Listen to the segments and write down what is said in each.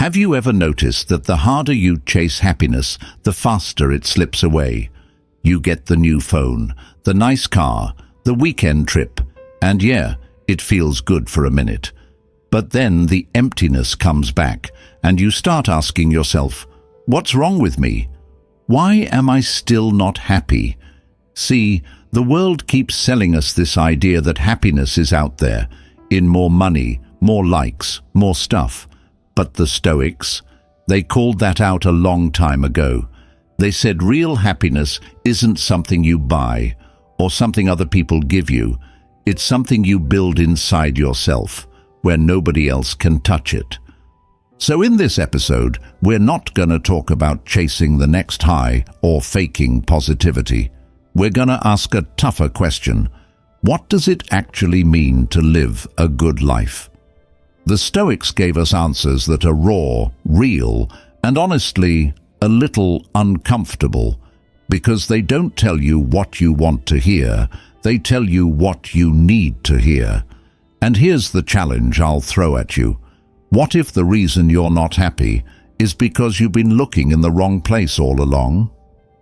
Have you ever noticed that the harder you chase happiness, the faster it slips away? You get the new phone, the nice car, the weekend trip, and yeah, it feels good for a minute. But then the emptiness comes back, and you start asking yourself, what's wrong with me? Why am I still not happy? See, the world keeps selling us this idea that happiness is out there, in more money, more likes, more stuff. But the Stoics, they called that out a long time ago. They said real happiness isn't something you buy or something other people give you. It's something you build inside yourself, where nobody else can touch it. So in this episode, we're not going to talk about chasing the next high or faking positivity. We're going to ask a tougher question. What does it actually mean to live a good life? The Stoics gave us answers that are raw, real, and honestly, a little uncomfortable, because they don't tell you what you want to hear, they tell you what you need to hear. And here's the challenge I'll throw at you. What if the reason you're not happy is because you've been looking in the wrong place all along?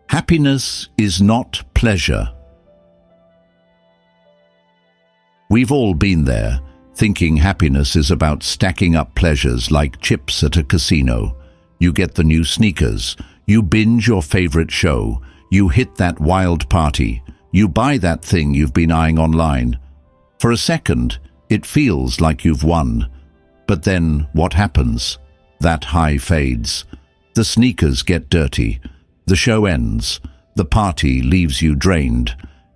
Happiness is not pleasure. We've all been there, thinking happiness is about stacking up pleasures like chips at a casino. You get the new sneakers, you binge your favorite show, you hit that wild party, you buy that thing you've been eyeing online. For a second, it feels like you've won. But then what happens? That high fades. The sneakers get dirty. The show ends. The party leaves you drained.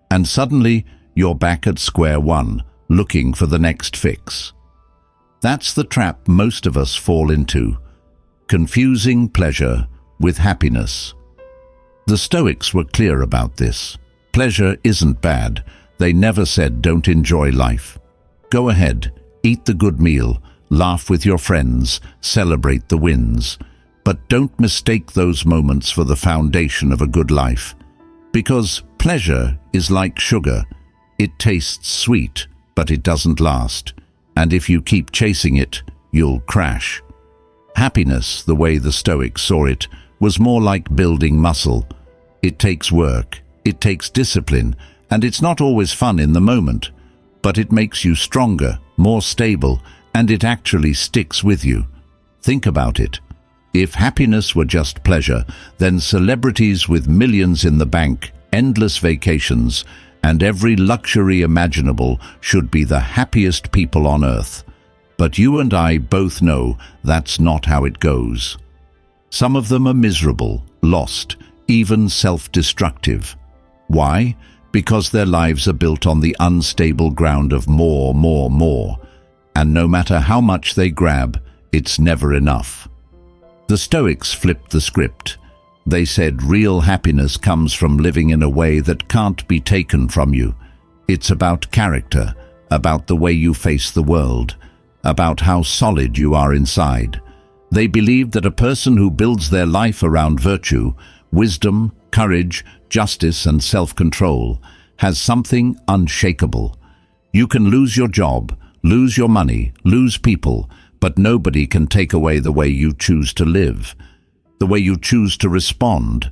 And suddenly, you're back at square one, looking for the next fix. That's the trap most of us fall into, confusing pleasure with happiness. The Stoics were clear about this. Pleasure isn't bad. They never said don't enjoy life. Go ahead, eat the good meal, laugh with your friends, celebrate the wins. But don't mistake those moments for the foundation of a good life. Because pleasure is like sugar. It tastes sweet, but it doesn't last. And if you keep chasing it, you'll crash. Happiness, the way the Stoics saw it, was more like building muscle. It takes work, it takes discipline, and it's not always fun in the moment. But it makes you stronger, more stable, and it actually sticks with you. Think about it. If happiness were just pleasure, then celebrities with millions in the bank, endless vacations, and every luxury imaginable should be the happiest people on earth. But you and I both know that's not how it goes. Some of them are miserable, lost, even self-destructive. Why? Because their lives are built on the unstable ground of more. And no matter how much they grab, it's never enough. The Stoics flipped the script. They said real happiness comes from living in a way that can't be taken from you. It's about character, about the way you face the world, about how solid you are inside. They believed that a person who builds their life around virtue, wisdom, courage, justice, and self-control has something unshakable. You can lose your job, lose your money, lose people, but nobody can take away the way you choose to live, the way you choose to respond,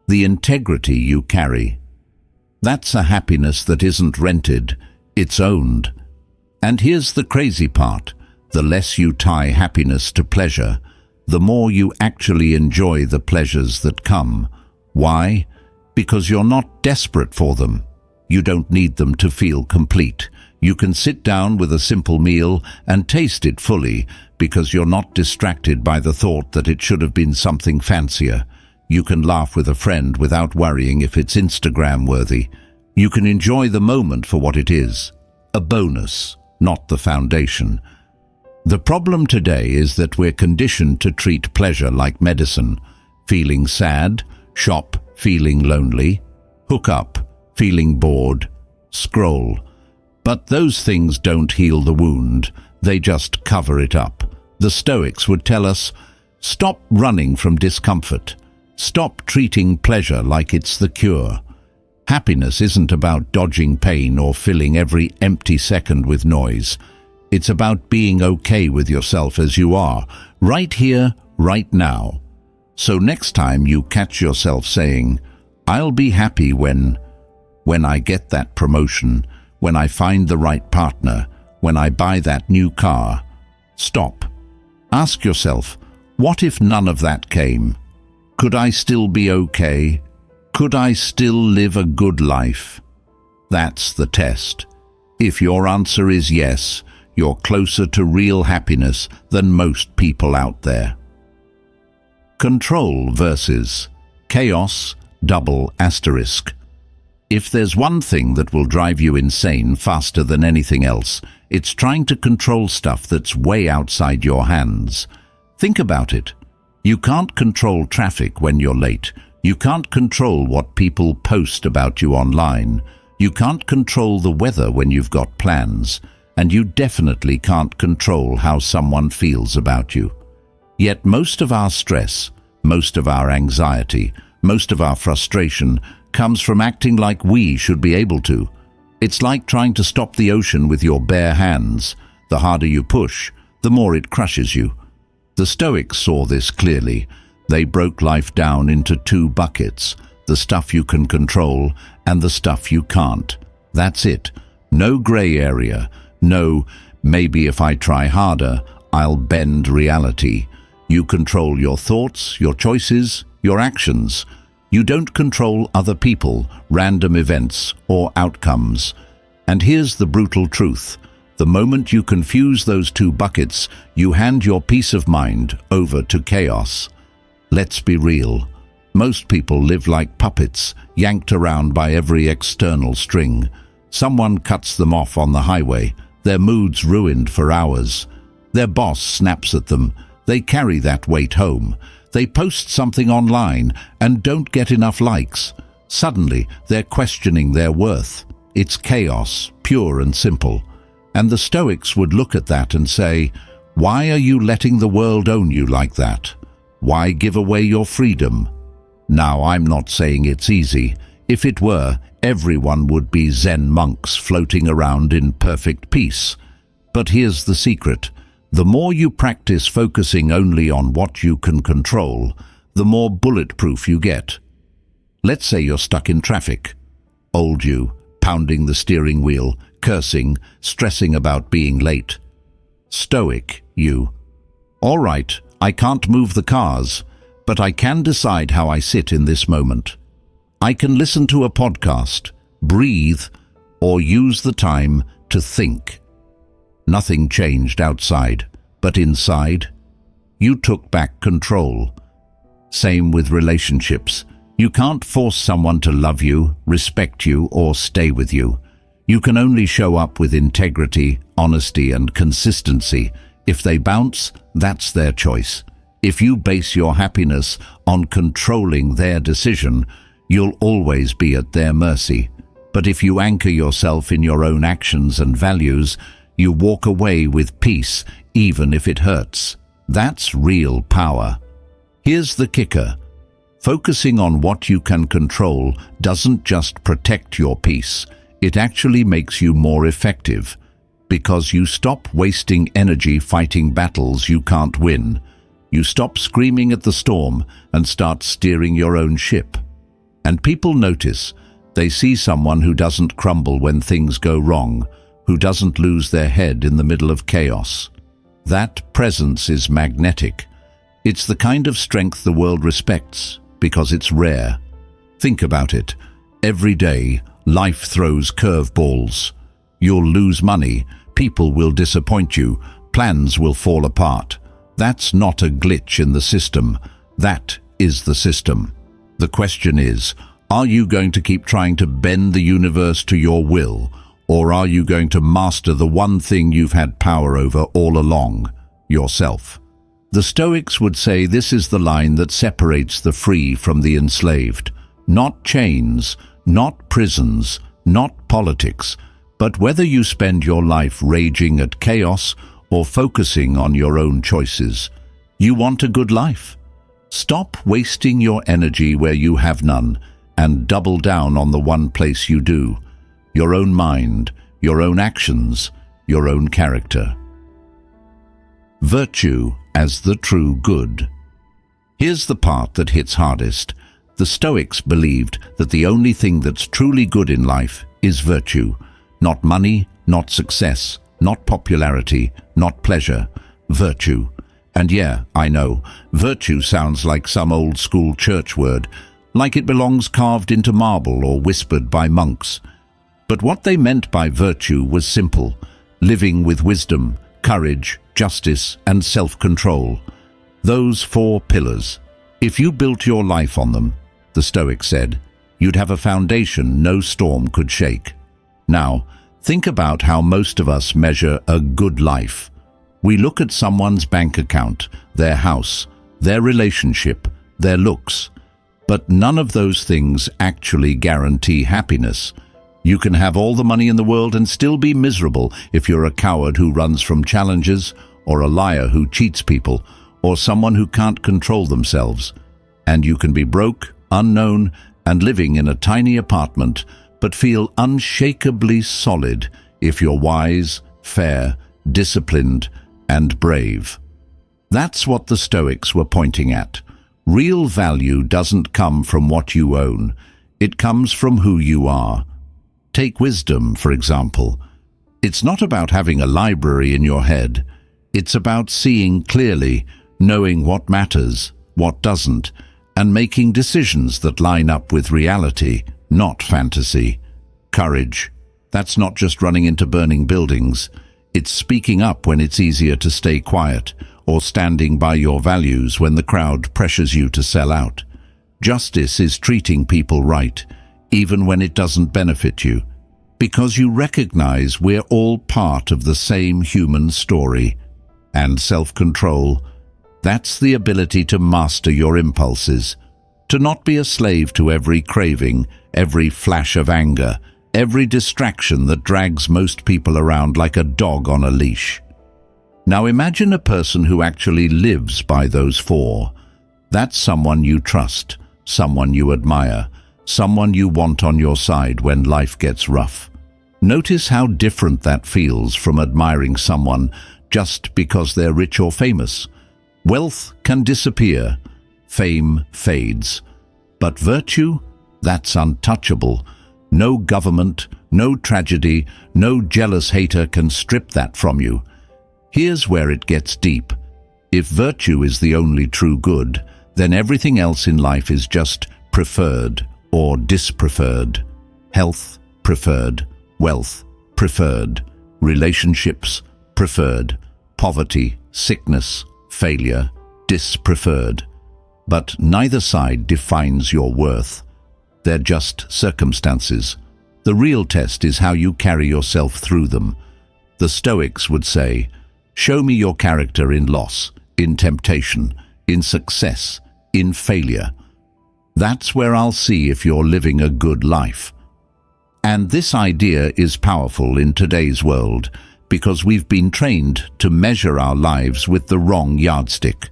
the integrity you carry. That's a happiness that isn't rented, it's owned. And here's the crazy part. The less you tie happiness to pleasure, the more you actually enjoy the pleasures that come. Why? Because you're not desperate for them. You don't need them to feel complete. You can sit down with a simple meal and taste it fully because you're not distracted by the thought that it should have been something fancier. You can laugh with a friend without worrying if it's Instagram-worthy. You can enjoy the moment for what it is, a bonus, not the foundation. The problem today is that we're conditioned to treat pleasure like medicine. Feeling sad, shop, feeling lonely, hook up, feeling bored, scroll. But those things don't heal the wound, they just cover it up. The Stoics would tell us, stop running from discomfort. Stop treating pleasure like it's the cure. Happiness isn't about dodging pain or filling every empty second with noise. It's about being okay with yourself as you are, right here, right now. So next time you catch yourself saying, "I'll be happy when I get that promotion, when I find the right partner, when I buy that new car," stop. Ask yourself, what if none of that came? Could I still be okay? Could I still live a good life? That's the test. If your answer is yes, you're closer to real happiness than most people out there. Control versus chaos, double asterisk. If there's one thing that will drive you insane faster than anything else, it's trying to control stuff that's way outside your hands. Think about it. You can't control traffic when you're late. You can't control what people post about you online. You can't control the weather when you've got plans. And you definitely can't control how someone feels about you. Yet most of our stress, most of our anxiety, most of our frustration comes from acting like we should be able to. It's like trying to stop the ocean with your bare hands. The harder you push, the more it crushes you. The Stoics saw this clearly. They broke life down into two buckets, the stuff you can control and the stuff you can't. That's it. No gray area. No, maybe if I try harder, I'll bend reality. You control your thoughts, your choices, your actions. You don't control other people, random events, or outcomes. And here's the brutal truth. The moment you confuse those two buckets, you hand your peace of mind over to chaos. Let's be real. Most people live like puppets, yanked around by every external string. Someone cuts them off on the highway. Their mood's ruined for hours. Their boss snaps at them. They carry that weight home. They post something online and don't get enough likes. Suddenly, they're questioning their worth. It's chaos, pure and simple. And the Stoics would look at that and say, "Why are you letting the world own you like that? Why give away your freedom?" Now, I'm not saying it's easy. If it were, everyone would be Zen monks floating around in perfect peace. But here's the secret. The more you practice focusing only on what you can control, the more bulletproof you get. Let's say you're stuck in traffic. Old you, pounding the steering wheel, cursing, stressing about being late. Stoic you. All right, I can't move the cars, but I can decide how I sit in this moment. I can listen to a podcast, breathe, or use the time to think. Nothing changed outside, but inside, you took back control. Same with relationships. You can't force someone to love you, respect you, or stay with you. You can only show up with integrity, honesty, and consistency. If they bounce, that's their choice. If you base your happiness on controlling their decision, you'll always be at their mercy. But if you anchor yourself in your own actions and values, you walk away with peace, even if it hurts. That's real power. Here's the kicker. Focusing on what you can control doesn't just protect your peace. It actually makes you more effective, because you stop wasting energy fighting battles you can't win. You stop screaming at the storm and start steering your own ship. And people notice. They see someone who doesn't crumble when things go wrong, who doesn't lose their head in the middle of chaos. That presence is magnetic. It's the kind of strength the world respects, because it's rare. Think about it. Every day, life throws curveballs. You'll lose money, people will disappoint you, plans will fall apart. That's not a glitch in the system. That is the system. The question is, are you going to keep trying to bend the universe to your will, or are you going to master the one thing you've had power over all along, yourself? The Stoics would say this is the line that separates the free from the enslaved. Not chains, not prisons, not politics, but whether you spend your life raging at chaos or focusing on your own choices. You want a good life? Stop wasting your energy where you have none and double down on the one place you do. Your own mind, your own actions, your own character. Virtue as the true good. Here's the part that hits hardest. The Stoics believed that the only thing that's truly good in life is virtue. Not money, not success, not popularity, not pleasure. Virtue. And yeah, I know, virtue sounds like some old-school church word, like it belongs carved into marble or whispered by monks. But what they meant by virtue was simple: living with wisdom, courage, justice, and self-control. Those 4 pillars. If you built your life on them, the Stoics said, you'd have a foundation no storm could shake. Now, think about how most of us measure a good life. We look at someone's bank account, their house, their relationship, their looks. But none of those things actually guarantee happiness. You can have all the money in the world and still be miserable if you're a coward who runs from challenges, or a liar who cheats people, or someone who can't control themselves. And you can be broke, unknown, and living in a tiny apartment, but feel unshakably solid if you're wise, fair, disciplined, and brave. That's what the Stoics were pointing at. Real value doesn't come from what you own. It comes from who you are. Take wisdom, for example. It's not about having a library in your head. It's about seeing clearly, knowing what matters, what doesn't, and making decisions that line up with reality, not fantasy. Courage. That's not just running into burning buildings. It's speaking up when it's easier to stay quiet, or standing by your values when the crowd pressures you to sell out. Justice is treating people right, even when it doesn't benefit you, because you recognize we're all part of the same human story. And self-control, that's the ability to master your impulses, to not be a slave to every craving, every flash of anger, every distraction that drags most people around like a dog on a leash. Now imagine a person who actually lives by those 4. That's someone you trust, someone you admire, someone you want on your side when life gets rough. Notice how different that feels from admiring someone just because they're rich or famous. Wealth can disappear, fame fades, but virtue, that's untouchable. No government, no tragedy, no jealous hater can strip that from you. Here's where it gets deep. If virtue is the only true good, then everything else in life is just preferred or dispreferred. Health, preferred. Wealth, preferred. Relationships, preferred. Poverty, sickness, failure, dispreferred. But neither side defines your worth. They're just circumstances. The real test is how you carry yourself through them. The Stoics would say, show me your character in loss, in temptation, in success, in failure. That's where I'll see if you're living a good life. And this idea is powerful in today's world because we've been trained to measure our lives with the wrong yardstick.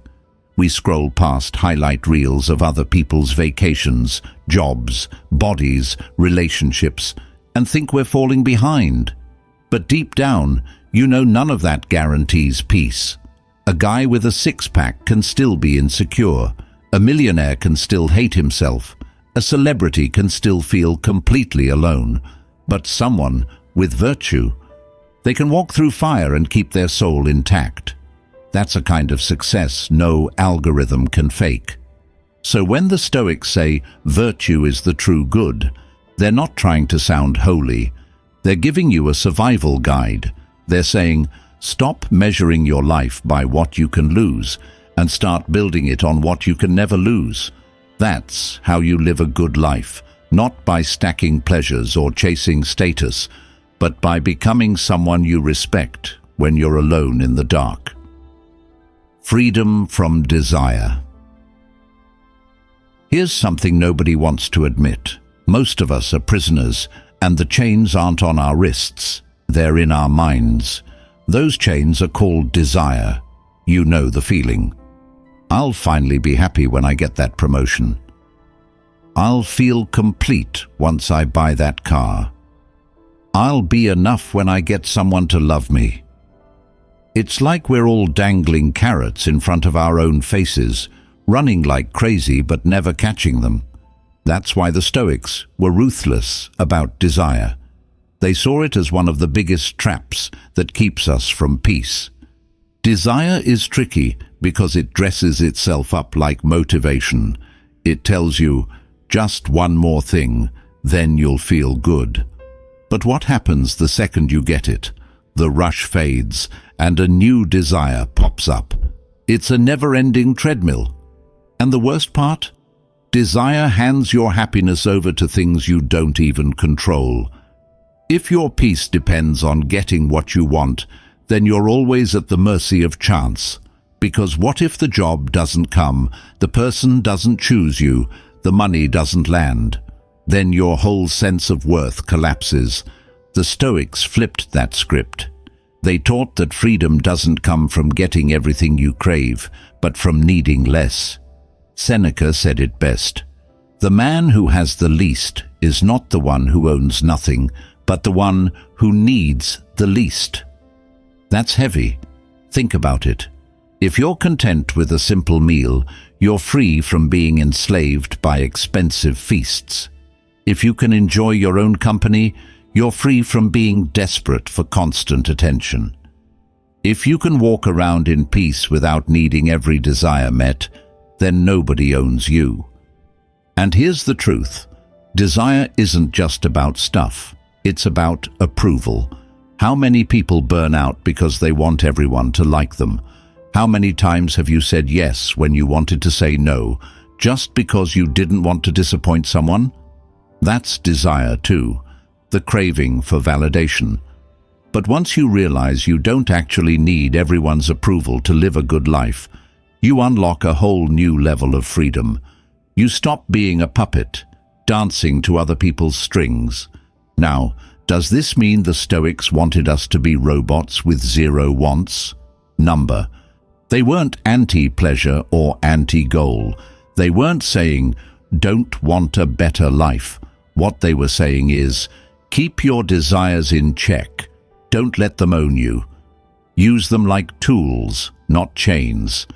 We scroll past highlight reels of other people's vacations, jobs, bodies, relationships, and think we're falling behind. But deep down, you know none of that guarantees peace. A guy with a six-pack can still be insecure. A millionaire can still hate himself. A celebrity can still feel completely alone. But someone with virtue, they can walk through fire and keep their soul intact. That's a kind of success no algorithm can fake. So when the Stoics say virtue is the true good, they're not trying to sound holy. They're giving you a survival guide. They're saying, stop measuring your life by what you can lose and start building it on what you can never lose. That's how you live a good life, not by stacking pleasures or chasing status, but by becoming someone you respect when you're alone in the dark. Freedom from desire. Here's something nobody wants to admit. Most of us are prisoners, and the chains aren't on our wrists. They're in our minds. Those chains are called desire. You know the feeling. I'll finally be happy when I get that promotion. I'll feel complete once I buy that car. I'll be enough when I get someone to love me. It's like we're all dangling carrots in front of our own faces, running like crazy but never catching them. That's why the Stoics were ruthless about desire. They saw it as one of the biggest traps that keeps us from peace. Desire is tricky because it dresses itself up like motivation. It tells you, just one more thing, then you'll feel good. But what happens the second you get it? The rush fades and a new desire pops up. It's a never-ending treadmill. And the worst part? Desire hands your happiness over to things you don't even control. If your peace depends on getting what you want, then you're always at the mercy of chance. Because what if the job doesn't come, the person doesn't choose you, the money doesn't land? Then your whole sense of worth collapses. The Stoics flipped that script. They taught that freedom doesn't come from getting everything you crave, but from needing less. Seneca said it best. The man who has the least is not the one who owns nothing, but the one who needs the least. That's heavy. Think about it. If you're content with a simple meal, you're free from being enslaved by expensive feasts. If you can enjoy your own company, you're free from being desperate for constant attention. If you can walk around in peace without needing every desire met, then nobody owns you. And here's the truth. Desire isn't just about stuff. It's about approval. How many people burn out because they want everyone to like them? How many times have you said yes when you wanted to say no, just because you didn't want to disappoint someone? That's desire too, the craving for validation. But once you realize you don't actually need everyone's approval to live a good life, you unlock a whole new level of freedom. You stop being a puppet, dancing to other people's strings. Now, does this mean the Stoics wanted us to be robots with zero wants? Number. They weren't anti-pleasure or anti-goal. They weren't saying, don't want a better life. What they were saying is, keep your desires in check. Don't let them own you. Use them like tools, not chains.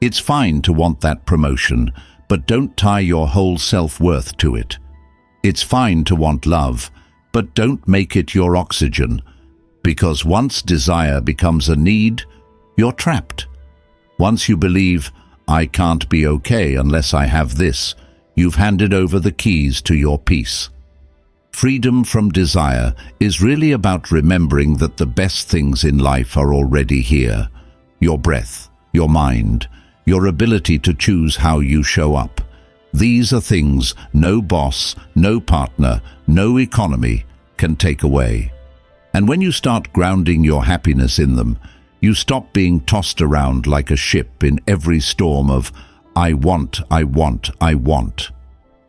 It's fine to want that promotion, but don't tie your whole self-worth to it. It's fine to want love, but don't make it your oxygen. Because once desire becomes a need, you're trapped. Once you believe, I can't be okay unless I have this, you've handed over the keys to your peace. Freedom from desire is really about remembering that the best things in life are already here. Your breath, your mind, your ability to choose how you show up. These are things no boss, no partner, no economy can take away. And when you start grounding your happiness in them, you stop being tossed around like a ship in every storm of I want, I want, I want.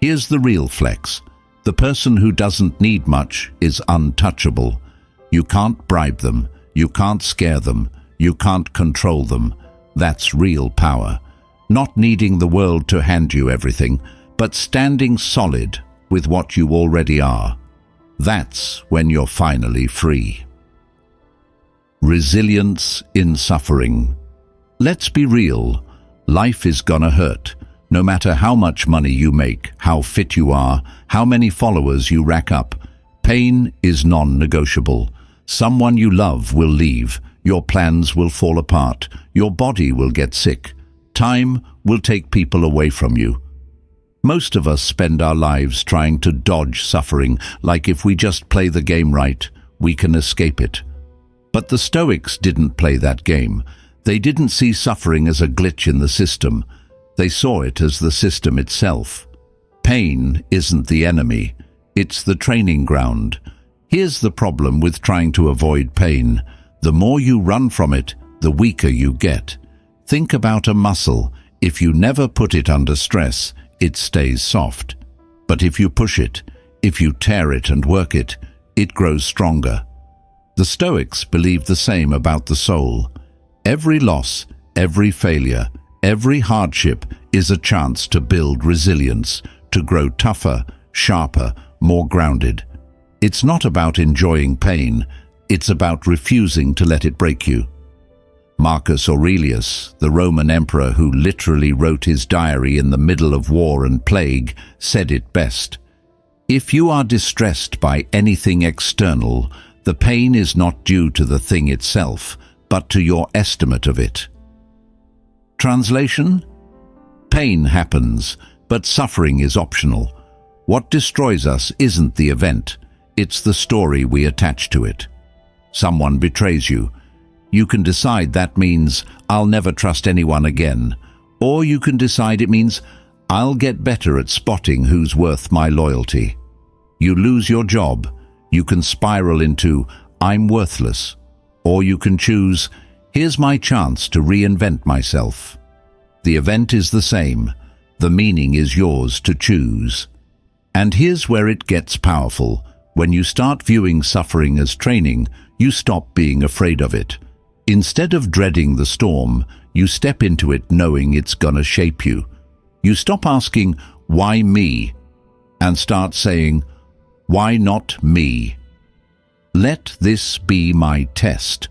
Here's the real flex. The person who doesn't need much is untouchable. You can't bribe them, you can't scare them, you can't control them. That's real power. Not needing the world to hand you everything, but standing solid with what you already are. That's when you're finally free. Resilience in suffering. Let's be real. Life is gonna hurt. No matter how much money you make, how fit you are, how many followers you rack up, pain is non-negotiable. Someone you love will leave. Your plans will fall apart. Your body will get sick. Time will take people away from you. Most of us spend our lives trying to dodge suffering, like if we just play the game right, we can escape it. But the Stoics didn't play that game. They didn't see suffering as a glitch in the system. They saw it as the system itself. Pain isn't the enemy. It's the training ground. Here's the problem with trying to avoid pain. The more you run from it, the weaker you get. Think about a muscle. If you never put it under stress, it stays soft. But if you push it, if you tear it and work it, it grows stronger. The Stoics believed the same about the soul. Every loss, every failure, every hardship is a chance to build resilience, to grow tougher, sharper, more grounded. It's not about enjoying pain, it's about refusing to let it break you. Marcus Aurelius, the Roman emperor who literally wrote his diary in the middle of war and plague, said it best. If you are distressed by anything external, the pain is not due to the thing itself, but to your estimate of it. Translation? Pain happens, but suffering is optional. What destroys us isn't the event, it's the story we attach to it. Someone betrays you. You can decide that means, I'll never trust anyone again. Or you can decide it means, I'll get better at spotting who's worth my loyalty. You lose your job. You can spiral into, I'm worthless. Or you can choose, here's my chance to reinvent myself. The event is the same. The meaning is yours to choose. And here's where it gets powerful. When you start viewing suffering as training, you stop being afraid of it. Instead of dreading the storm, you step into it knowing it's gonna shape you. You stop asking, why me? And start saying, why not me? Let this be my test.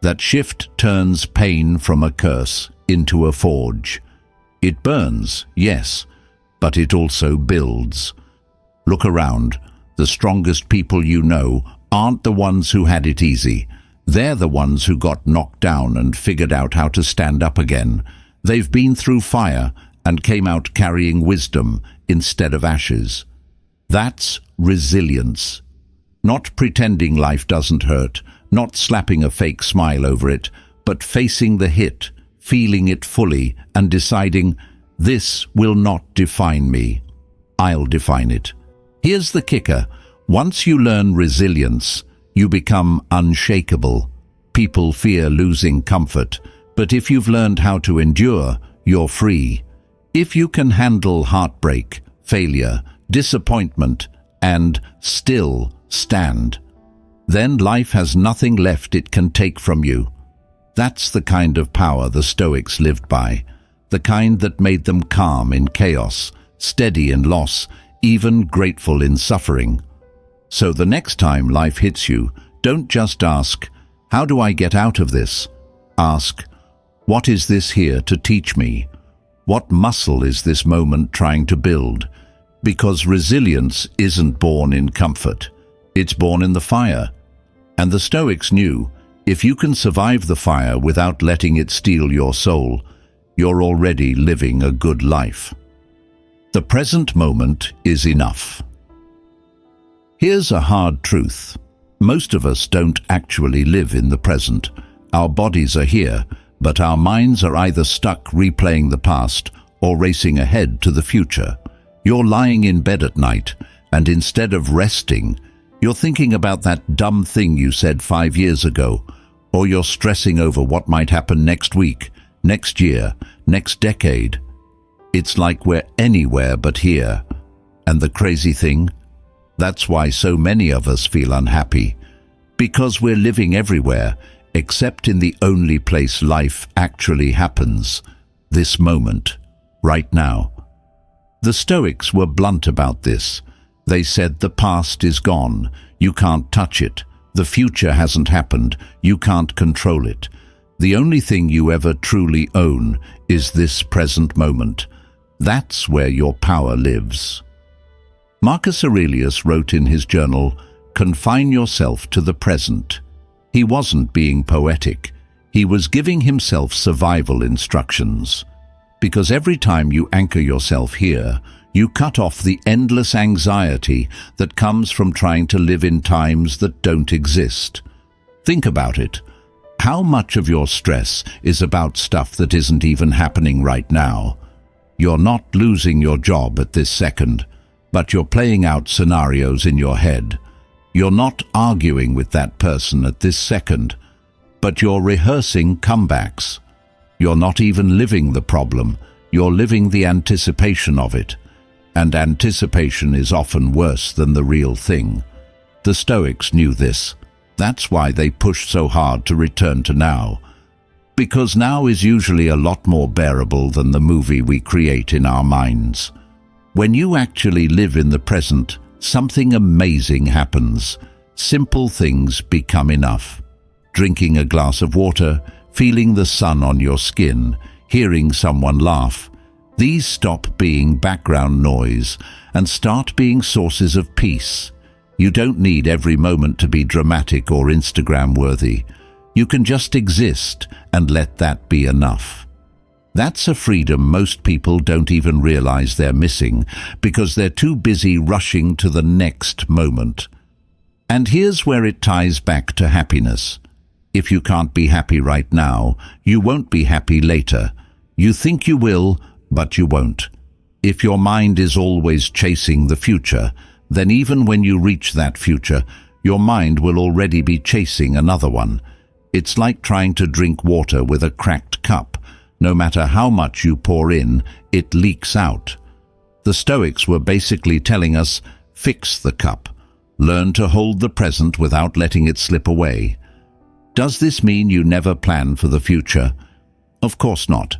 That shift turns pain from a curse into a forge. It burns, yes, but it also builds. Look around. The strongest people you know aren't the ones who had it easy. They're the ones who got knocked down and figured out how to stand up again. They've been through fire and came out carrying wisdom instead of ashes. That's resilience. Not pretending life doesn't hurt, not slapping a fake smile over it, but facing the hit, feeling it fully, and deciding, this will not define me. I'll define it. Here's the kicker. Once you learn resilience, you become unshakable. People fear losing comfort, but if you've learned how to endure, you're free. If you can handle heartbreak, failure, disappointment, and still stand, then life has nothing left it can take from you. That's the kind of power the Stoics lived by, the kind that made them calm in chaos, steady in loss, even grateful in suffering. So the next time life hits you, don't just ask, how do I get out of this? Ask, what is this here to teach me? What muscle is this moment trying to build? Because resilience isn't born in comfort. It's born in the fire. And the Stoics knew, if you can survive the fire without letting it steal your soul, you're already living a good life. The present moment is enough. Here's a hard truth. Most of us don't actually live in the present. Our bodies are here, but our minds are either stuck replaying the past or racing ahead to the future. You're lying in bed at night, and instead of resting, you're thinking about that dumb thing you said 5 years ago, or you're stressing over what might happen next week, next year, next decade. It's like we're anywhere but here. And the crazy thing? That's why so many of us feel unhappy. Because we're living everywhere, except in the only place life actually happens, this moment, right now. The Stoics were blunt about this. They said the past is gone, you can't touch it. The future hasn't happened, you can't control it. The only thing you ever truly own is this present moment. That's where your power lives. Marcus Aurelius wrote in his journal, "Confine yourself to the present." He wasn't being poetic. He was giving himself survival instructions. Because every time you anchor yourself here, you cut off the endless anxiety that comes from trying to live in times that don't exist. Think about it. How much of your stress is about stuff that isn't even happening right now? You're not losing your job at this second, but you're playing out scenarios in your head. You're not arguing with that person at this second, but you're rehearsing comebacks. You're not even living the problem, you're living the anticipation of it. And anticipation is often worse than the real thing. The Stoics knew this. That's why they pushed so hard to return to now. Because now is usually a lot more bearable than the movie we create in our minds. When you actually live in the present, something amazing happens. Simple things become enough. Drinking a glass of water, feeling the sun on your skin, hearing someone laugh. These stop being background noise and start being sources of peace. You don't need every moment to be dramatic or Instagram-worthy. You can just exist and let that be enough. That's a freedom most people don't even realize they're missing because they're too busy rushing to the next moment. And here's where it ties back to happiness. If you can't be happy right now, you won't be happy later. You think you will, but you won't. If your mind is always chasing the future, then even when you reach that future, your mind will already be chasing another one. It's like trying to drink water with a cracked cup. No matter how much you pour in, it leaks out. The Stoics were basically telling us, fix the cup. Learn to hold the present without letting it slip away. Does this mean you never plan for the future? Of course not.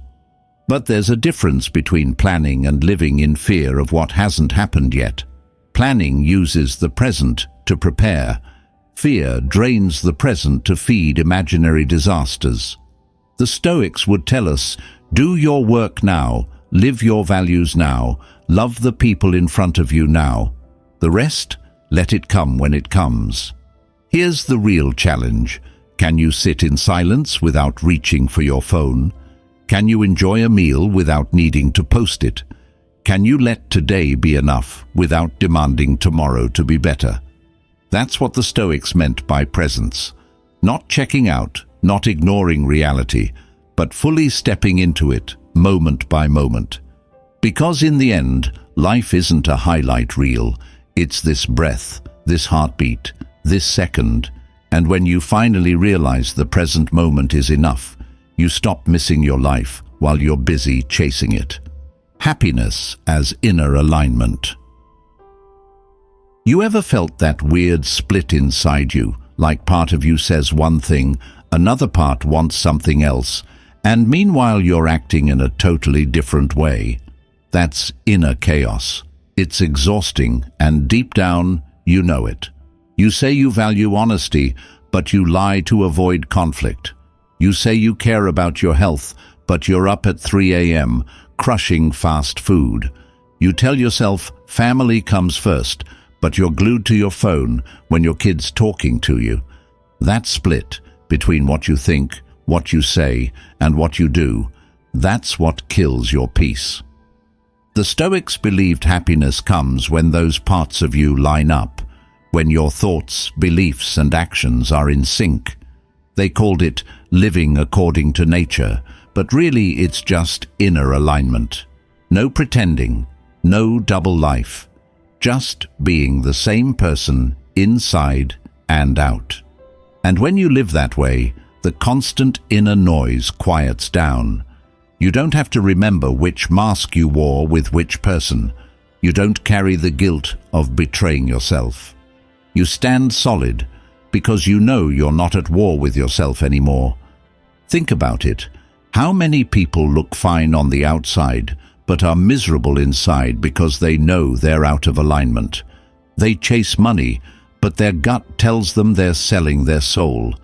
But there's a difference between planning and living in fear of what hasn't happened yet. Planning uses the present to prepare. Fear drains the present to feed imaginary disasters. The Stoics would tell us, do your work now, live your values now, love the people in front of you now. The rest, let it come when it comes. Here's the real challenge. Can you sit in silence without reaching for your phone? Can you enjoy a meal without needing to post it? Can you let today be enough without demanding tomorrow to be better? That's what the Stoics meant by presence. Not checking out, not ignoring reality, but fully stepping into it, moment by moment. Because in the end, life isn't a highlight reel. It's this breath, this heartbeat, this second. And when you finally realize the present moment is enough, you stop missing your life while you're busy chasing it. Happiness as inner alignment. You ever felt that weird split inside you, like part of you says one thing, another part wants something else, and meanwhile you're acting in a totally different way? That's inner chaos. It's exhausting, and deep down, you know it. You say you value honesty, but you lie to avoid conflict. You say you care about your health, but you're up at 3 a.m., crushing fast food. You tell yourself family comes first, but you're glued to your phone when your kid's talking to you. That split between what you think, what you say, and what you do, that's what kills your peace. The Stoics believed happiness comes when those parts of you line up, when your thoughts, beliefs, and actions are in sync. They called it living according to nature, but really it's just inner alignment. No pretending, no double life, just being the same person inside and out. And when you live that way, the constant inner noise quiets down. You don't have to remember which mask you wore with which person. You don't carry the guilt of betraying yourself. You stand solid because you know you're not at war with yourself anymore. Think about it. How many people look fine on the outside but are miserable inside because they know they're out of alignment? They chase money, but their gut tells them they're selling their soul.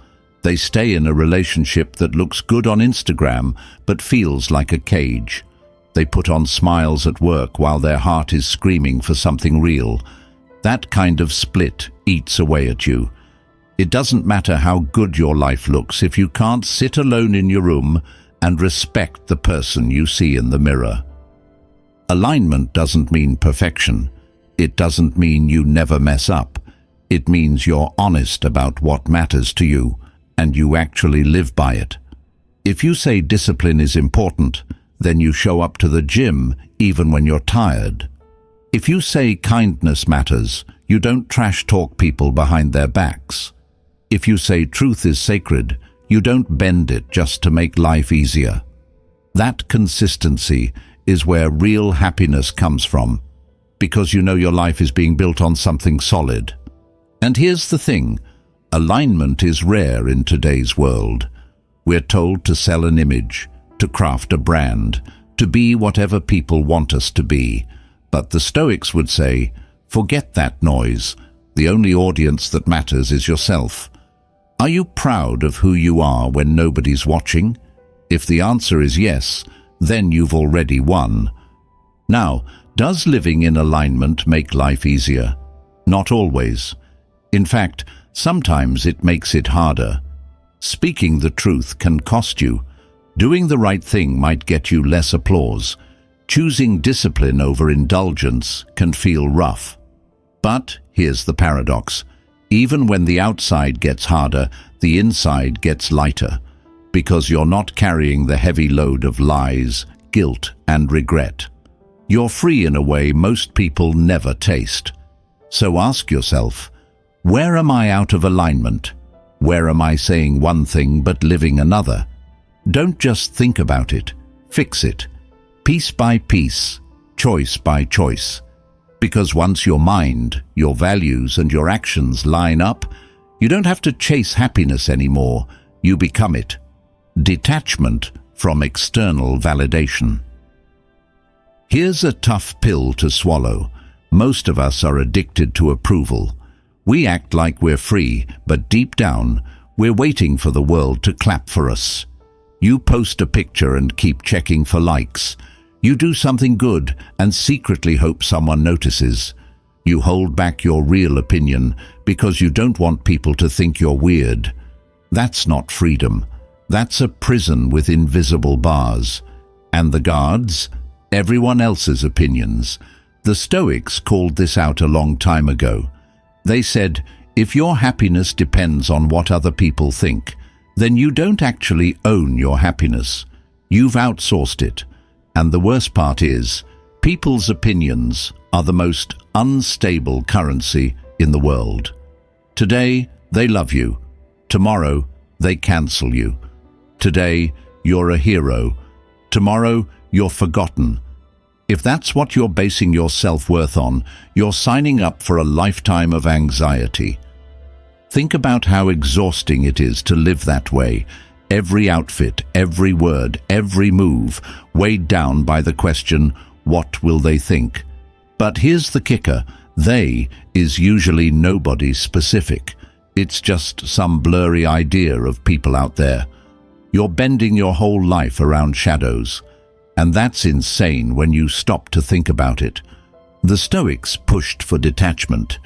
They stay in a relationship that looks good on Instagram but feels like a cage. They put on smiles at work while their heart is screaming for something real. That kind of split eats away at you. It doesn't matter how good your life looks if you can't sit alone in your room and respect the person you see in the mirror. Alignment doesn't mean perfection. It doesn't mean you never mess up. It means you're honest about what matters to you, and you actually live by it. If you say discipline is important, then you show up to the gym even when you're tired. If you say kindness matters, you don't trash talk people behind their backs. If you say truth is sacred, you don't bend it just to make life easier. That consistency is where real happiness comes from, because you know your life is being built on something solid. And here's the thing, alignment is rare in today's world. We're told to sell an image, to craft a brand, to be whatever people want us to be. But the Stoics would say, Forget that noise. The only audience that matters is yourself. Are you proud of who you are when nobody's watching? If the answer is yes, then you've already won. Now, does living in alignment make life easier? Not always. In fact, sometimes it makes it harder. Speaking the truth can cost you. Doing the right thing might get you less applause. Choosing discipline over indulgence can feel rough. But here's the paradox. Even when the outside gets harder, the inside gets lighter, because you're not carrying the heavy load of lies, guilt, and regret. You're free in a way most people never taste. So ask yourself, where am I out of alignment? Where am I saying one thing but living another? Don't just think about it, fix it. Piece by piece, choice by choice. Because once your mind, your values, and your actions line up, you don't have to chase happiness anymore, you become it. Detachment from external validation. Here's a tough pill to swallow. Most of us are addicted to approval. We act like we're free, but deep down, we're waiting for the world to clap for us. You post a picture and keep checking for likes. You do something good and secretly hope someone notices. You hold back your real opinion because you don't want people to think you're weird. That's not freedom. That's a prison with invisible bars. And the guards? Everyone else's opinions. The Stoics called this out a long time ago. They said, if your happiness depends on what other people think, then you don't actually own your happiness. You've outsourced it. And the worst part is, people's opinions are the most unstable currency in the world. Today, they love you. Tomorrow, they cancel you. Today, you're a hero. Tomorrow, you're forgotten. If that's what you're basing your self-worth on, you're signing up for a lifetime of anxiety. Think about how exhausting it is to live that way. Every outfit, every word, every move, weighed down by the question, what will they think? But here's the kicker, they is usually nobody specific. It's just some blurry idea of people out there. You're bending your whole life around shadows. And that's insane when you stop to think about it. The Stoics pushed for detachment,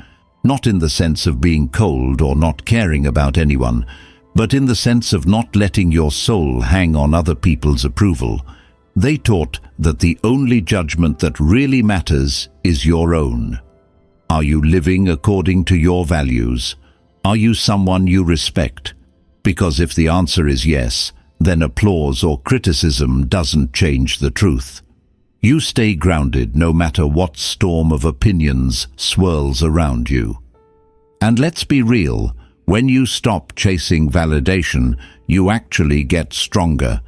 not in the sense of being cold or not caring about anyone, but in the sense of not letting your soul hang on other people's approval. They taught that the only judgment that really matters is your own. Are you living according to your values? Are you someone you respect? Because if the answer is yes, then applause or criticism doesn't change the truth. You stay grounded no matter what storm of opinions swirls around you. And let's be real, when you stop chasing validation, you actually get stronger.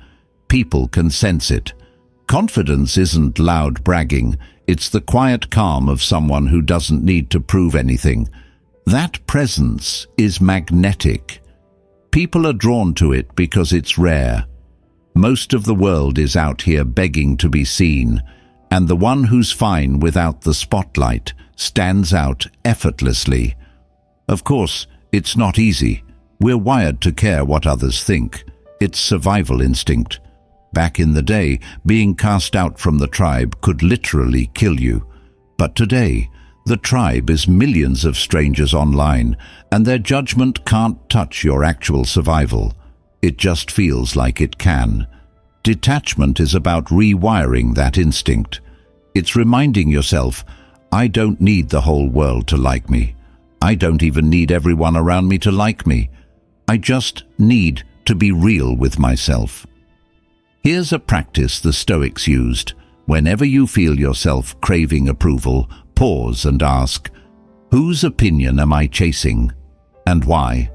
People can sense it. Confidence isn't loud bragging, it's the quiet calm of someone who doesn't need to prove anything. That presence is magnetic. People are drawn to it because it's rare. Most of the world is out here begging to be seen, and the one who's fine without the spotlight stands out effortlessly. Of course, it's not easy. We're wired to care what others think. It's survival instinct. Back in the day, being cast out from the tribe could literally kill you. But today, the tribe is millions of strangers online, and their judgment can't touch your actual survival. It just feels like it can. Detachment is about rewiring that instinct. It's reminding yourself, I don't need the whole world to like me. I don't even need everyone around me to like me. I just need to be real with myself. Here's a practice the Stoics used. Whenever you feel yourself craving approval, pause and ask, whose opinion am I chasing? And why?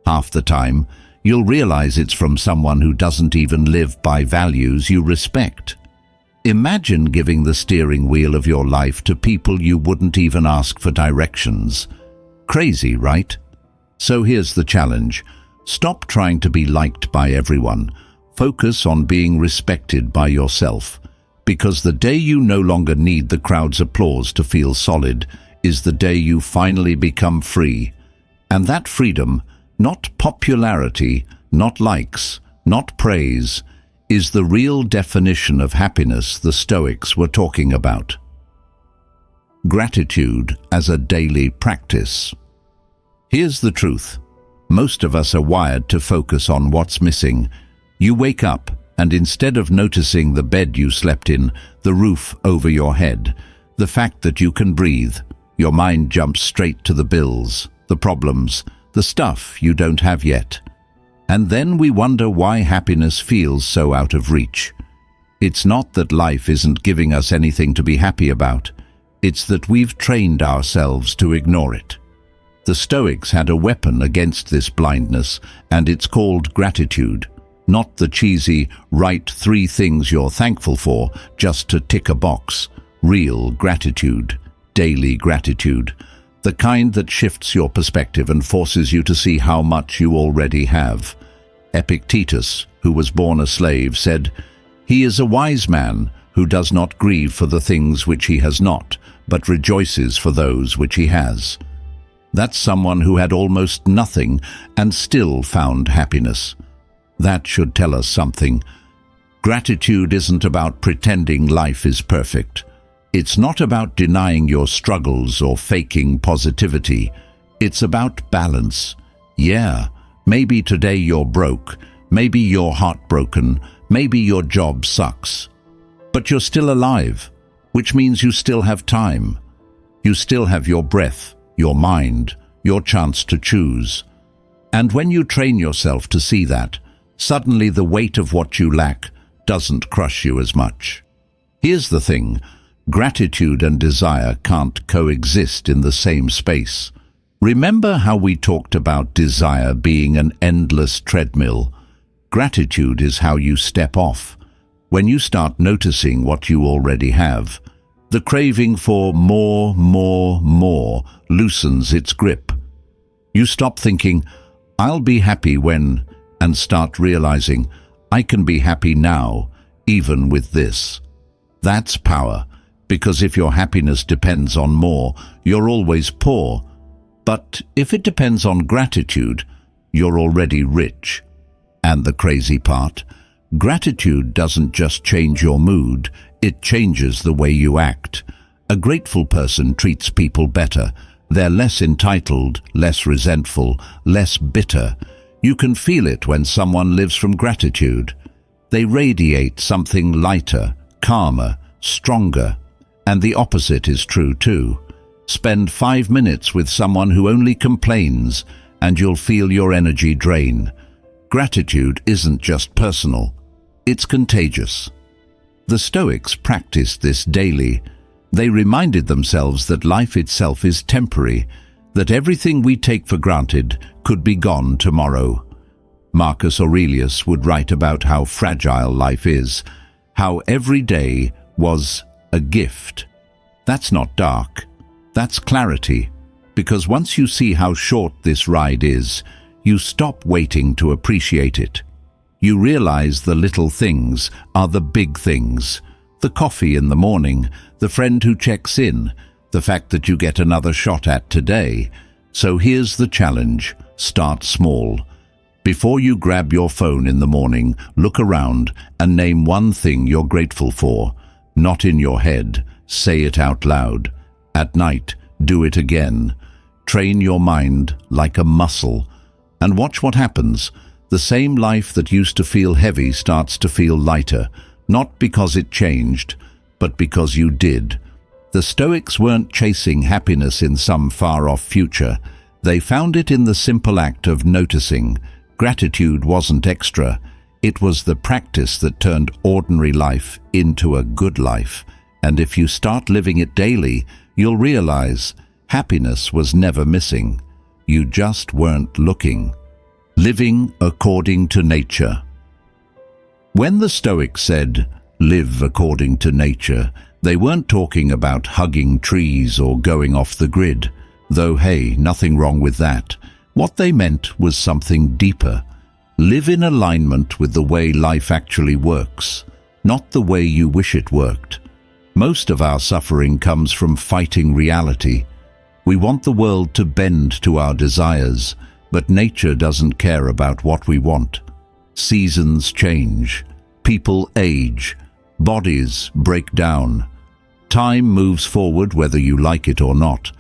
Half the time, you'll realize it's from someone who doesn't even live by values you respect. Imagine giving the steering wheel of your life to people you wouldn't even ask for directions. Crazy, right? So here's the challenge. Stop trying to be liked by everyone. Focus on being respected by yourself. Because the day you no longer need the crowd's applause to feel solid is the day you finally become free. And that freedom, not popularity, not likes, not praise, is the real definition of happiness the Stoics were talking about. Gratitude as a daily practice. Here's the truth. Most of us are wired to focus on what's missing. You wake up, and instead of noticing the bed you slept in, the roof over your head, the fact that you can breathe, your mind jumps straight to the bills, the problems, the stuff you don't have yet. And then we wonder why happiness feels so out of reach. It's not that life isn't giving us anything to be happy about. It's that we've trained ourselves to ignore it. The Stoics had a weapon against this blindness, and it's called gratitude. Not the cheesy, write 3 things you're thankful for just to tick a box. Real gratitude, daily gratitude. The kind that shifts your perspective and forces you to see how much you already have. Epictetus, who was born a slave, said, "He is a wise man who does not grieve for the things which he has not, but rejoices for those which he has." That's someone who had almost nothing and still found happiness. That should tell us something. Gratitude isn't about pretending life is perfect. It's not about denying your struggles or faking positivity. It's about balance. Yeah, maybe today you're broke, maybe you're heartbroken, maybe your job sucks. But you're still alive, which means you still have time. You still have your breath, your mind, your chance to choose. And when you train yourself to see that, suddenly the weight of what you lack doesn't crush you as much. Here's the thing. Gratitude and desire can't coexist in the same space. Remember how we talked about desire being an endless treadmill? Gratitude is how you step off. When you start noticing what you already have, the craving for more loosens its grip. You stop thinking, "I'll be happy when," and start realizing, "I can be happy now, even with this." That's power. Because if your happiness depends on more, you're always poor. But if it depends on gratitude, you're already rich. And the crazy part, gratitude doesn't just change your mood, it changes the way you act. A grateful person treats people better. They're less entitled, less resentful, less bitter. You can feel it when someone lives from gratitude. They radiate something lighter, calmer, stronger. And the opposite is true too. Spend 5 minutes with someone who only complains, and you'll feel your energy drain. Gratitude isn't just personal, it's contagious. The Stoics practiced this daily. They reminded themselves that life itself is temporary, that everything we take for granted could be gone tomorrow. Marcus Aurelius would write about how fragile life is, how every day was a gift. That's not dark, that's clarity, because once you see how short this ride is, you stop waiting to appreciate it. You realize the little things are the big things. The coffee in the morning, the friend who checks in, the fact that you get another shot at today. So here's the challenge, start small. Before you grab your phone in the morning, look around and name one thing you're grateful for. Not in your head, say it out loud. At night, do it again. Train your mind like a muscle. And watch what happens. The same life that used to feel heavy starts to feel lighter, not because it changed, but because you did. The Stoics weren't chasing happiness in some far-off future. They found it in the simple act of noticing. Gratitude wasn't extra. It was the practice that turned ordinary life into a good life. And if you start living it daily, you'll realize happiness was never missing. You just weren't looking. Living according to nature. When the Stoics said, "Live according to nature," they weren't talking about hugging trees or going off the grid, though hey, nothing wrong with that. What they meant was something deeper. Live in alignment with the way life actually works, not the way you wish it worked. Most of our suffering comes from fighting reality. We want the world to bend to our desires, but nature doesn't care about what we want. Seasons change, people age, bodies break down. Time moves forward whether you like it or not.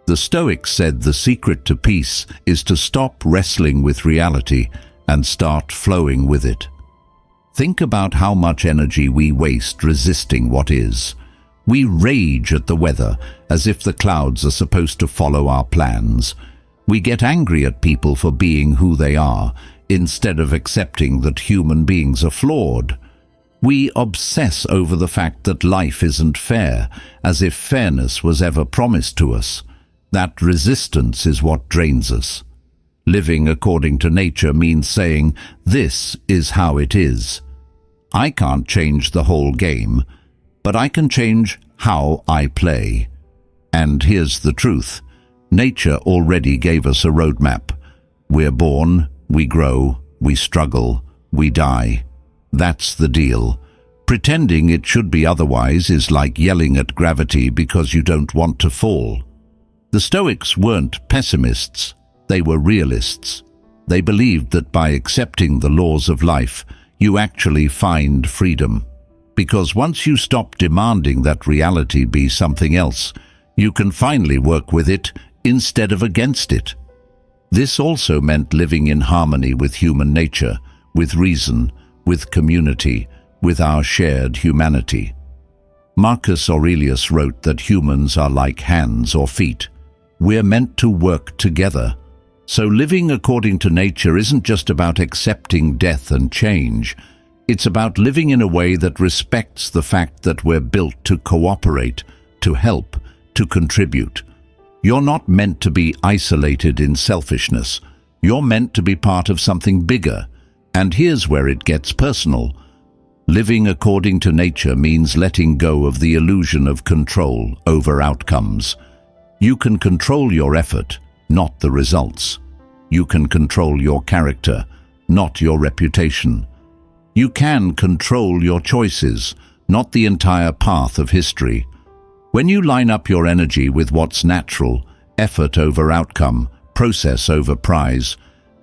The Stoics said the secret to peace is to stop wrestling with reality and start flowing with it. Think about how much energy we waste resisting what is. We rage at the weather as if the clouds are supposed to follow our plans. We get angry at people for being who they are, instead of accepting that human beings are flawed. We obsess over the fact that life isn't fair, as if fairness was ever promised to us. That resistance is what drains us. Living according to nature means saying, "This is how it is." I can't change the whole game, but I can change how I play. And here's the truth. Nature already gave us a roadmap. We're born, we grow, we struggle, we die. That's the deal. Pretending it should be otherwise is like yelling at gravity because you don't want to fall. The Stoics weren't pessimists, they were realists. They believed that by accepting the laws of life, you actually find freedom. Because once you stop demanding that reality be something else, you can finally work with it instead of against it. This also meant living in harmony with human nature, with reason, with community, with our shared humanity. Marcus Aurelius wrote that humans are like hands or feet. We're meant to work together. So living according to nature isn't just about accepting death and change. It's about living in a way that respects the fact that we're built to cooperate, to help, to contribute. You're not meant to be isolated in selfishness. You're meant to be part of something bigger. And here's where it gets personal. Living according to nature means letting go of the illusion of control over outcomes. You can control your effort, not the results. You can control your character, not your reputation. You can control your choices, not the entire path of history. When you line up your energy with what's natural, effort over outcome, process over prize,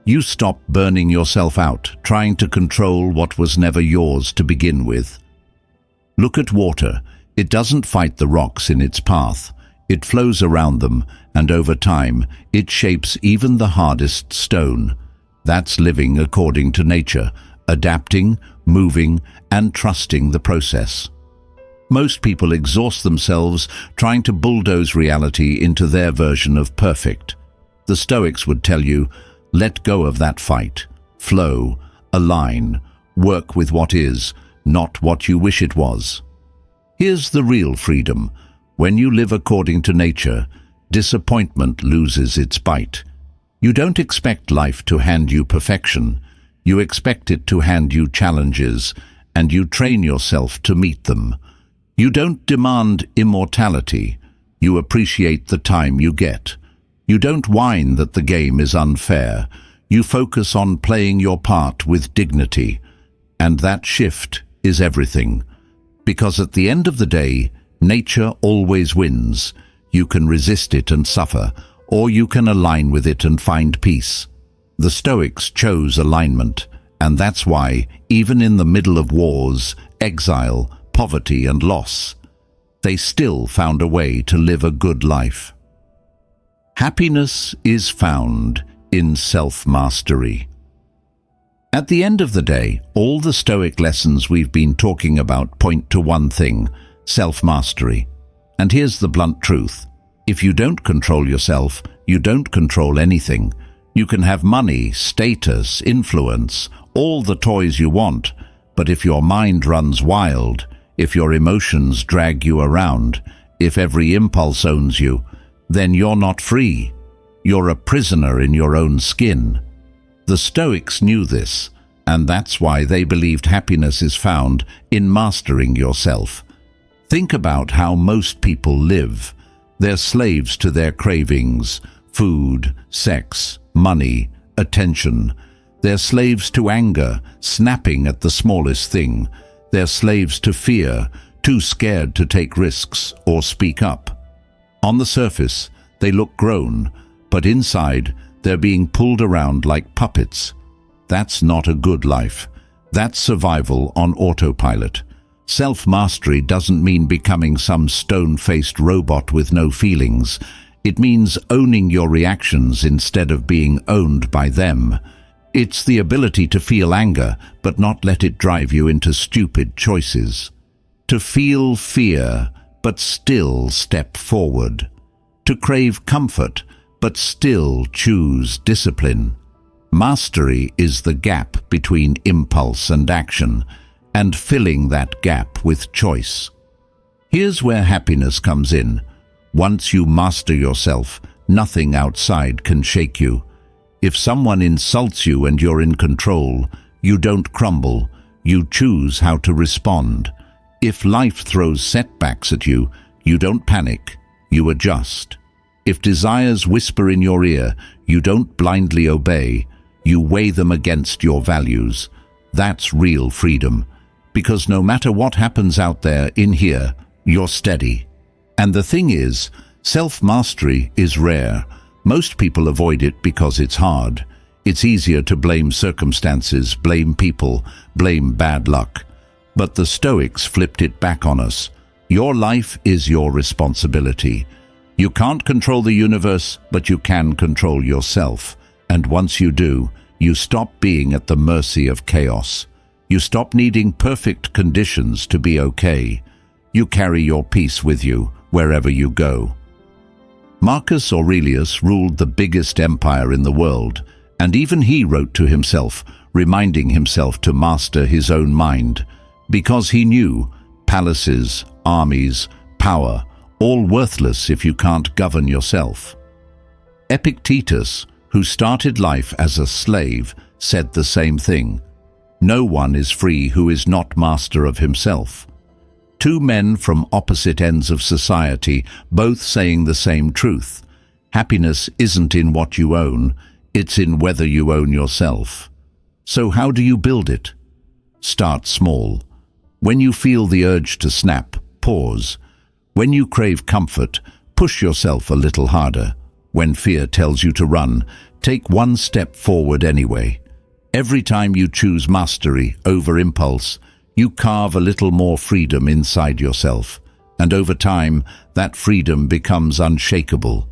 you stop burning yourself out, trying to control what was never yours to begin with. Look at water. It doesn't fight the rocks in its path. It flows around them, and over time, it shapes even the hardest stone. That's living according to nature, adapting, moving, and trusting the process. Most people exhaust themselves trying to bulldoze reality into their version of perfect. The Stoics would tell you, let go of that fight, flow, align, work with what is, not what you wish it was. Here's the real freedom. When you live according to nature, disappointment loses its bite. You don't expect life to hand you perfection. You expect it to hand you challenges, and you train yourself to meet them. You don't demand immortality. You appreciate the time you get. You don't whine that the game is unfair. You focus on playing your part with dignity. And that shift is everything. Because at the end of the day, nature always wins. You can resist it and suffer, or you can align with it and find peace. The Stoics chose alignment, and that's why, even in the middle of wars, exile, poverty and loss, they still found a way to live a good life. Happiness is found in self-mastery. At the end of the day, all the Stoic lessons we've been talking about point to one thing: self-mastery. And here's the blunt truth. If you don't control yourself, you don't control anything. You can have money, status, influence, all the toys you want, but if your mind runs wild, if your emotions drag you around, if every impulse owns you, then you're not free. You're a prisoner in your own skin. The Stoics knew this, and that's why they believed happiness is found in mastering yourself. Think about how most people live. They're slaves to their cravings: food, sex, money, attention. They're slaves to anger, snapping at the smallest thing. They're slaves to fear, too scared to take risks or speak up. On the surface, They look grown, but inside they're being pulled around like puppets. That's not a good life. That's survival on autopilot. Self-mastery doesn't mean becoming some stone-faced robot with no feelings. It means owning your reactions instead of being owned by them. It's the ability to feel anger, but not let it drive you into stupid choices. To feel fear, but still step forward. To crave comfort, but still choose discipline. Mastery is the gap between impulse and action, and filling that gap with choice. Here's where happiness comes in. Once you master yourself, nothing outside can shake you. If someone insults you and you're in control, you don't crumble, you choose how to respond. If life throws setbacks at you, you don't panic, you adjust. If desires whisper in your ear, you don't blindly obey, you weigh them against your values. That's real freedom, because no matter what happens out there, in here, you're steady. And the thing is, self-mastery is rare. Most people avoid it because it's hard. It's easier to blame circumstances, blame people, blame bad luck. But the Stoics flipped it back on us. Your life is your responsibility. You can't control the universe, but you can control yourself. And once you do, you stop being at the mercy of chaos. You stop needing perfect conditions to be okay. You carry your peace with you wherever you go. Marcus Aurelius ruled the biggest empire in the world, and even he wrote to himself, reminding himself to master his own mind, because he knew palaces, armies, power, all worthless if you can't govern yourself. Epictetus, who started life as a slave, said the same thing. No one is free who is not master of himself. Two men from opposite ends of society, both saying the same truth. Happiness isn't in what you own, it's in whether you own yourself. So how do you build it? Start small. When you feel the urge to snap, pause. When you crave comfort, push yourself a little harder. When fear tells you to run, take one step forward anyway. Every time you choose mastery over impulse, you carve a little more freedom inside yourself, and over time, that freedom becomes unshakable.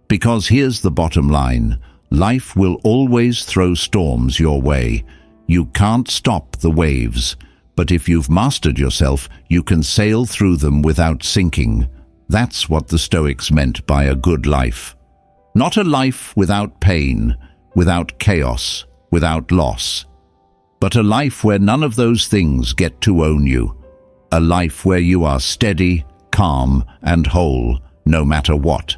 Because here's the bottom line, life will always throw storms your way. You can't stop the waves, but if you've mastered yourself, you can sail through them without sinking. That's what the Stoics meant by a good life. Not a life without pain, without chaos, without loss, but a life where none of those things get to own you. A life where you are steady, calm, and whole, no matter what.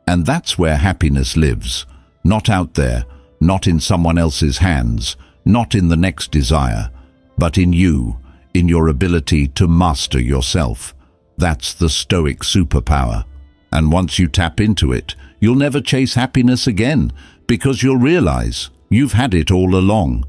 And that's where happiness lives. Not out there, not in someone else's hands, not in the next desire, but in you, in your ability to master yourself. That's the Stoic superpower. And once you tap into it, you'll never chase happiness again, because you'll realize you've had it all along.